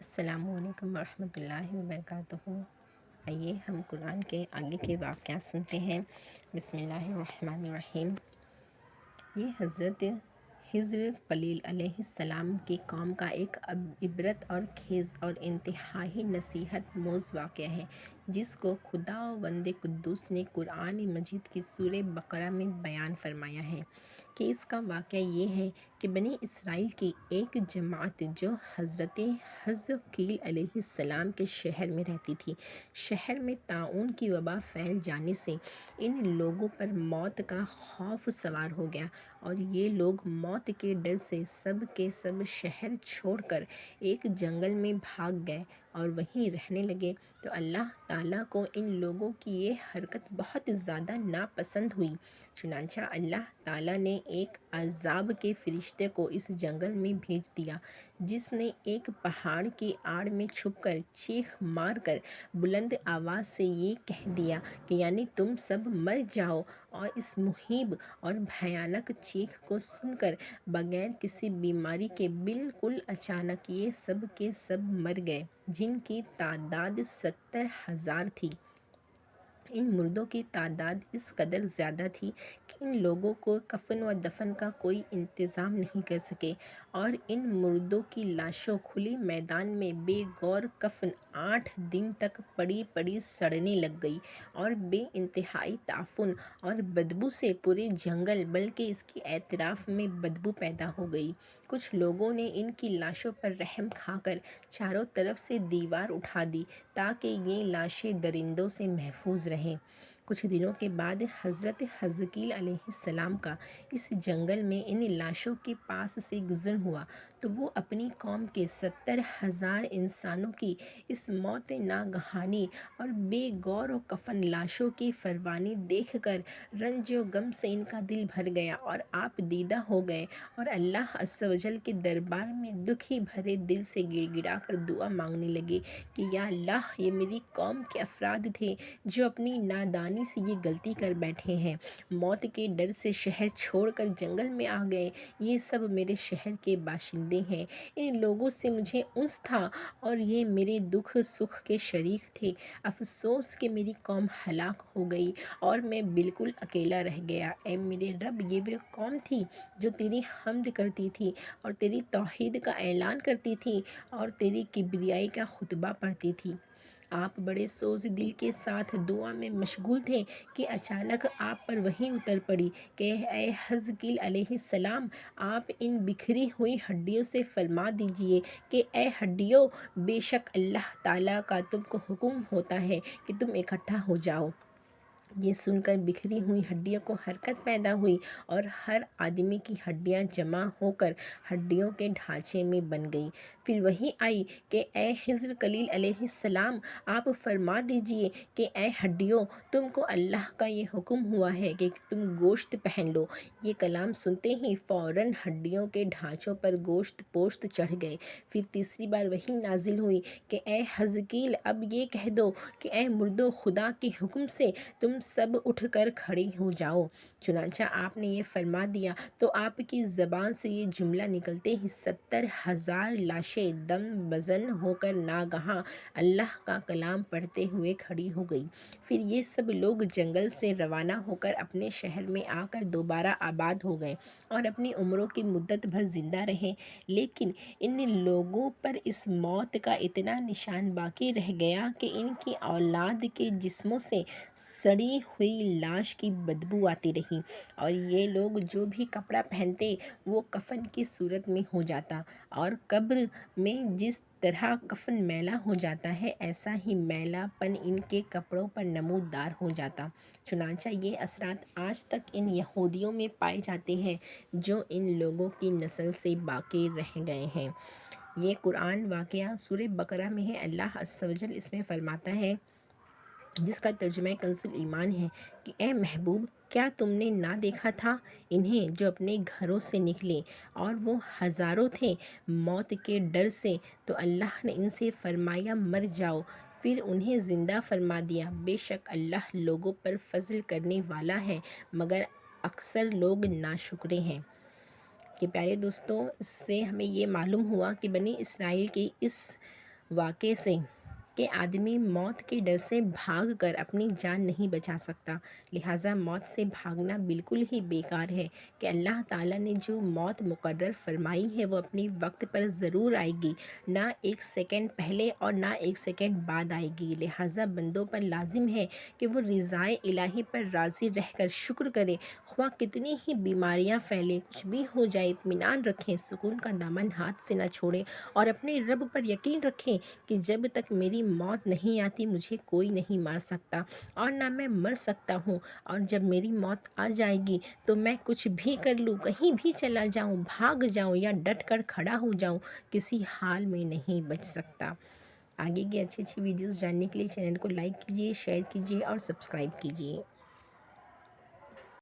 السلام علیکم ورحمۃ اللہ وبرکاتہ۔ آئیے ہم قرآن کے آگے کے واقعات سنتے ہیں۔ بسم اللہ الرحمن الرحیم۔ یہ حضرت خضر خلیل علیہ السلام کی قوم کا ایک عبرت اور خیز اور انتہائی نصیحت موز واقعہ ہے، جس کو خداوند قدوس نے قرآن مجید کی سورہ بقرہ میں بیان فرمایا ہے۔ کہ اس کا واقعہ یہ ہے کہ بنی اسرائیل کی ایک جماعت جو حضرت حزقیل علیہ السلام کے شہر میں رہتی تھی، شہر میں طاعون کی وبا پھیل جانے سے ان لوگوں پر موت کا خوف سوار ہو گیا، اور یہ لوگ موت کے ڈر سے سب کے سب شہر چھوڑ کر ایک جنگل میں بھاگ گئے اور وہیں رہنے لگے۔ تو اللہ تعالیٰ کو ان لوگوں کی یہ حرکت بہت زیادہ ناپسند ہوئی، چنانچہ اللہ تعالیٰ نے ایک عذاب کے فرشتے کو اس جنگل میں بھیج دیا، جس نے ایک پہاڑ کی آڑ میں چھپ کر چیخ مار کر بلند آواز سے یہ کہہ دیا کہ یعنی تم سب مر جاؤ، اور اس مہیب اور بھیانک چیخ کو سن کر بغیر کسی بیماری کے بالکل اچانک یہ سب کے سب مر گئے، جن کی تعداد 70,000 تھی۔ ان مردوں کی تعداد اس قدر زیادہ تھی کہ ان لوگوں کو کفن و دفن کا کوئی انتظام نہیں کر سکے، اور ان مردوں کی لاشوں کھلے میدان میں بے غور کفن 8 دن تک پڑی پڑی سڑنے لگ گئی، اور بے انتہائی تعفن اور بدبو سے پورے جنگل بلکہ اس کے اطراف میں بدبو پیدا ہو گئی۔ کچھ لوگوں نے ان کی لاشوں پر رحم کھا کر چاروں طرف سے دیوار اٹھا دی تاکہ یہ لاشیں درندوں سے محفوظ رہیں۔ کچھ دنوں کے بعد حضرت حزقیل علیہ السلام کا اس جنگل میں ان لاشوں کے پاس سے گزر ہوا، تو وہ اپنی قوم کے 70,000 انسانوں کی اس موت ناگہانی اور بے غور و کفن لاشوں کی فروانی دیکھ کر رنج و غم سے ان کا دل بھر گیا، اور آپ دیدہ ہو گئے اور اللہ عز و جل کے دربار میں دکھی بھرے دل سے گڑ گڑا کر دعا مانگنے لگے کہ یا اللہ، یہ میری قوم کے افراد تھے جو اپنی نادانی سے یہ غلطی کر بیٹھے ہیں، موت کے ڈر سے شہر چھوڑ کر جنگل میں آ گئے، یہ سب میرے شہر کے باشندے ہیں، ان لوگوں سے مجھے انس تھا اور یہ میرے دکھ سکھ کے شریک تھے، افسوس کہ میری قوم ہلاک ہو گئی اور میں بالکل اکیلا رہ گیا۔ اے میرے رب، یہ وہ قوم تھی جو تیری حمد کرتی تھی اور تیری توحید کا اعلان کرتی تھی اور تیری کبریائی کا خطبہ پڑھتی تھی۔ آپ بڑے سوز دل کے ساتھ دعا میں مشغول تھے کہ اچانک آپ پر وحی اتر پڑی کہ اے حزقیل علیہ السلام، آپ ان بکھری ہوئی ہڈیوں سے فرما دیجئے کہ اے ہڈیوں، بے شک اللہ تعالیٰ کا تم کو حکم ہوتا ہے کہ تم اکٹھا ہو جاؤ۔ یہ سن کر بکھری ہوئی ہڈیوں کو حرکت پیدا ہوئی، اور ہر آدمی کی ہڈیاں جمع ہو کر ہڈیوں کے ڈھانچے میں بن گئی۔ پھر وحی آئی کہ اے خضر خلیل علیہ السلام، آپ فرما دیجئے کہ اے ہڈیوں، تم کو اللہ کا یہ حکم ہوا ہے کہ تم گوشت پہن لو۔ یہ کلام سنتے ہی فوراً ہڈیوں کے ڈھانچوں پر گوشت پوشت چڑھ گئے۔ پھر تیسری بار وحی نازل ہوئی کہ اے حزقیل، اب یہ کہہ دو کہ اے مردو، خدا کے حکم سے تم سب اٹھ کر کھڑے ہو جاؤ۔ چنانچہ آپ نے یہ فرما دیا تو آپ کی زبان سے یہ جملہ نکلتے ہی 70,000 لاشیں دم بزن ہو کر ناگہاں اللہ کا کلام پڑھتے ہوئے کھڑی ہو گئی۔ پھر یہ سب لوگ جنگل سے روانہ ہو کر اپنے شہر میں آ کر دوبارہ آباد ہو گئے اور اپنی عمروں کی مدت بھر زندہ رہے، لیکن ان لوگوں پر اس موت کا اتنا نشان باقی رہ گیا کہ ان کی اولاد کے جسموں سے سڑی ہوئی لاش کی بدبو آتی رہی، اور یہ لوگ جو بھی کپڑا پہنتے وہ کفن کی صورت میں ہو جاتا، اور قبر میں جس طرح کفن میلا ہو جاتا ہے ایسا ہی میلا پن ان کے کپڑوں پر نمودار ہو جاتا۔ چنانچہ یہ اثرات آج تک ان یہودیوں میں پائے جاتے ہیں جو ان لوگوں کی نسل سے باقی رہ گئے ہیں۔ یہ قرآن واقعہ سورہ بقرہ میں ہے۔ اللہ عز و جل اس میں فرماتا ہے، جس کا ترجمہ کنز ایمان ہے، کہ اے محبوب، کیا تم نے نہ دیکھا تھا انہیں جو اپنے گھروں سے نکلے اور وہ ہزاروں تھے موت کے ڈر سے، تو اللہ نے ان سے فرمایا مر جاؤ، پھر انہیں زندہ فرما دیا۔ بے شک اللہ لوگوں پر فضل کرنے والا ہے، مگر اکثر لوگ ناشکرے ہیں۔ کہ پیارے دوستوں، اس سے ہمیں یہ معلوم ہوا کہ بنی اسرائیل کی اس واقعے سے کہ آدمی موت کے ڈر سے بھاگ کر اپنی جان نہیں بچا سکتا، لہٰذا موت سے بھاگنا بالکل ہی بیکار ہے کہ اللہ تعالیٰ نے جو موت مقرر فرمائی ہے وہ اپنی وقت پر ضرور آئے گی، نہ ایک سیکنڈ پہلے اور نہ ایک سیکنڈ بعد آئے گی۔ لہٰذا بندوں پر لازم ہے کہ وہ رضائے الہی پر راضی رہ کر شکر کرے، خواہ کتنی ہی بیماریاں پھیلے، کچھ بھی ہو جائے، اطمینان رکھیں، سکون کا دامن ہاتھ سے نہ چھوڑیں اور اپنے رب پر یقین رکھیں کہ جب تک میری موت نہیں آتی مجھے کوئی نہیں مار سکتا اور نہ میں مر سکتا ہوں، اور جب میری موت آ جائے گی تو میں کچھ بھی کر لوں، کہیں بھی چلا جاؤں، بھاگ جاؤں یا ڈٹ کر کھڑا ہو جاؤں، کسی حال میں نہیں بچ سکتا۔ آگے کی اچھی ویڈیوز جاننے کے لیے چینل کو لائک کیجیے، شیئر کیجیے اور سبسکرائب کیجیے۔